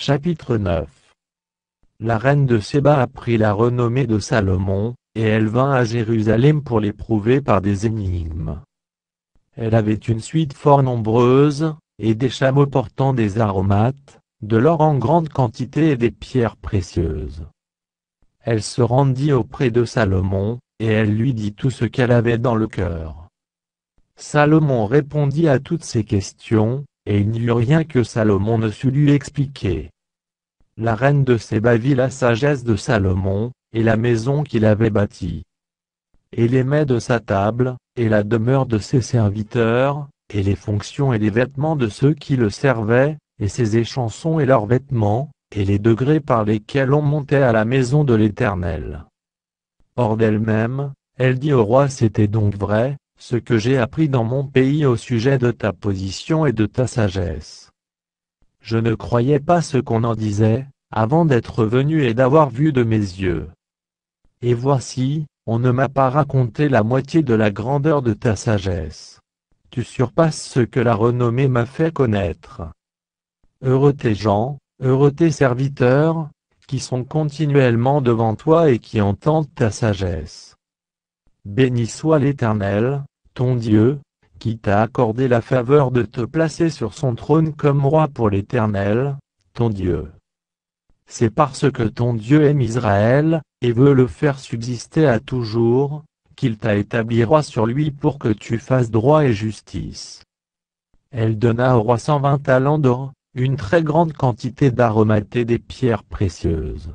Chapitre 9. La reine de Séba apprit la renommée de Salomon, et elle vint à Jérusalem pour l'éprouver par des énigmes. Elle avait une suite fort nombreuse, et des chameaux portant des aromates, de l'or en grande quantité et des pierres précieuses. Elle se rendit auprès de Salomon, et elle lui dit tout ce qu'elle avait dans le cœur. Salomon répondit à toutes ses questions, et il n'y eut rien que Salomon ne sut lui expliquer. La reine de Séba vit la sagesse de Salomon, et la maison qu'il avait bâtie, et les mets de sa table, et la demeure de ses serviteurs, et les fonctions et les vêtements de ceux qui le servaient, et ses échansons et leurs vêtements, et les degrés par lesquels on montait à la maison de l'Éternel. Hors d'elle-même, elle dit au roi: c'était donc vrai, ce que j'ai appris dans mon pays au sujet de ta position et de ta sagesse. Je ne croyais pas ce qu'on en disait, avant d'être venu et d'avoir vu de mes yeux. Et voici, on ne m'a pas raconté la moitié de la grandeur de ta sagesse. Tu surpasses ce que la renommée m'a fait connaître. Heureux tes gens, heureux tes serviteurs, qui sont continuellement devant toi et qui entendent ta sagesse. Béni soit l'Éternel, ton Dieu, qui t'a accordé la faveur de te placer sur son trône comme roi pour l'Éternel, ton Dieu. C'est parce que ton Dieu aime Israël, et veut le faire subsister à toujours, qu'il t'a établi roi sur lui pour que tu fasses droit et justice. Elle donna au roi 120 talents d'or, une très grande quantité d'aromates et des pierres précieuses.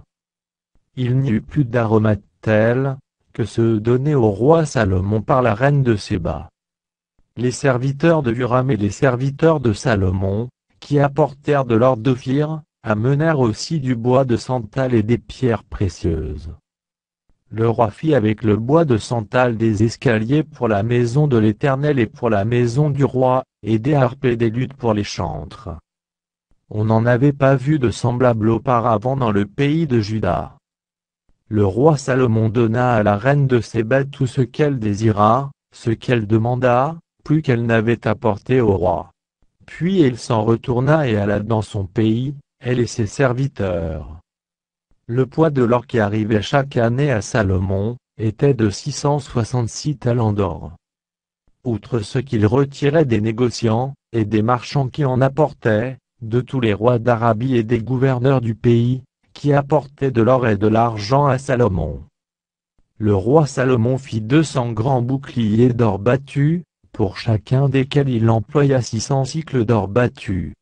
Il n'y eut plus d'aromates tels que ceux donnés au roi Salomon par la reine de Séba. Les serviteurs de Huram et les serviteurs de Salomon, qui apportèrent de l'or d'Ophir, amenèrent aussi du bois de santal et des pierres précieuses. Le roi fit avec le bois de santal des escaliers pour la maison de l'Éternel et pour la maison du roi, et des harpes et des luttes pour les chantres. On n'en avait pas vu de semblable auparavant dans le pays de Juda. Le roi Salomon donna à la reine de Séba tout ce qu'elle désira, ce qu'elle demanda, plus qu'elle n'avait apporté au roi. Puis il s'en retourna et alla dans son pays, elle et ses serviteurs. Le poids de l'or qui arrivait chaque année à Salomon, était de 666 talents d'or. Outre ce qu'il retirait des négociants, et des marchands qui en apportaient, de tous les rois d'Arabie et des gouverneurs du pays, qui apportaient de l'or et de l'argent à Salomon. Le roi Salomon fit 200 grands boucliers d'or battus, pour chacun desquels il employa 600 cycles d'or battus.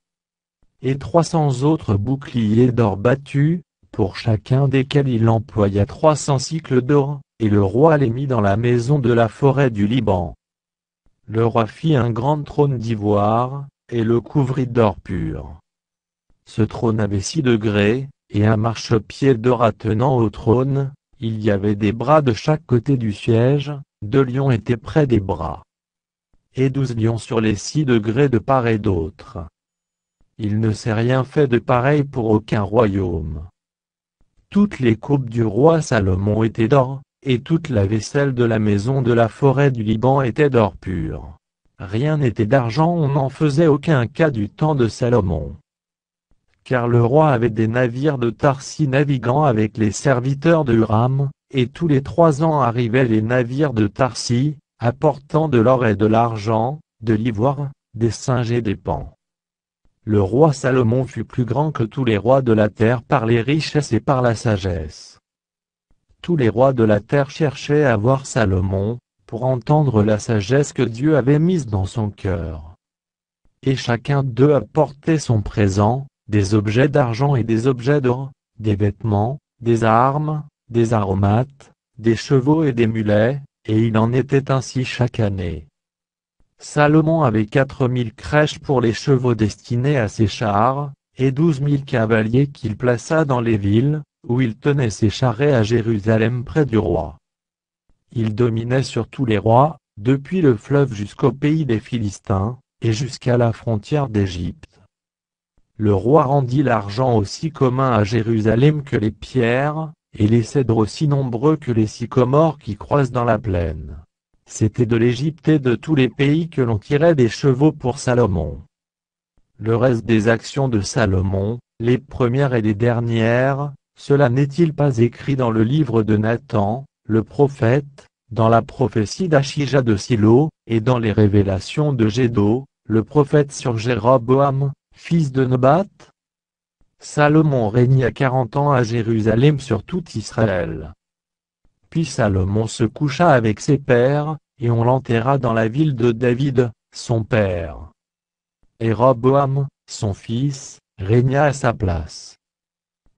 Et 300 autres boucliers d'or battus, pour chacun desquels il employa 300 cycles d'or, et le roi les mit dans la maison de la forêt du Liban. Le roi fit un grand trône d'ivoire, et le couvrit d'or pur. Ce trône avait 6 degrés, et un marchepied d'or attenant au trône, il y avait des bras de chaque côté du siège, 2 lions étaient près des bras. Et 12 lions sur les 6 degrés de part et d'autre. Il ne s'est rien fait de pareil pour aucun royaume. Toutes les coupes du roi Salomon étaient d'or, et toute la vaisselle de la maison de la forêt du Liban était d'or pur. Rien n'était d'argent, on n'en faisait aucun cas du temps de Salomon. Car le roi avait des navires de Tarsis naviguant avec les serviteurs de Huram, et tous les 3 ans arrivaient les navires de Tarsis, apportant de l'or et de l'argent, de l'ivoire, des singes et des paons. Le roi Salomon fut plus grand que tous les rois de la terre par les richesses et par la sagesse. Tous les rois de la terre cherchaient à voir Salomon, pour entendre la sagesse que Dieu avait mise dans son cœur. Et chacun d'eux apportait son présent, des objets d'argent et des objets d'or, des vêtements, des armes, des aromates, des chevaux et des mulets, et il en était ainsi chaque année. Salomon avait 4000 crèches pour les chevaux destinés à ses chars, et 12 000 cavaliers qu'il plaça dans les villes, où il tenait ses charrets à Jérusalem près du roi. Il dominait sur tous les rois, depuis le fleuve jusqu'au pays des Philistins, et jusqu'à la frontière d'Égypte. Le roi rendit l'argent aussi commun à Jérusalem que les pierres, et les cèdres aussi nombreux que les sycomores qui croissent dans la plaine. C'était de l'Égypte et de tous les pays que l'on tirait des chevaux pour Salomon. Le reste des actions de Salomon, les premières et les dernières, cela n'est-il pas écrit dans le livre de Nathan, le prophète, dans la prophétie d'Achija de Silo, et dans les révélations de Gédo, le prophète sur Jéroboam, fils de Nebat? Salomon régna 40 ans à Jérusalem sur tout Israël. Puis Salomon se coucha avec ses pères, et on l'enterra dans la ville de David, son père. Et Roboam, son fils, régna à sa place.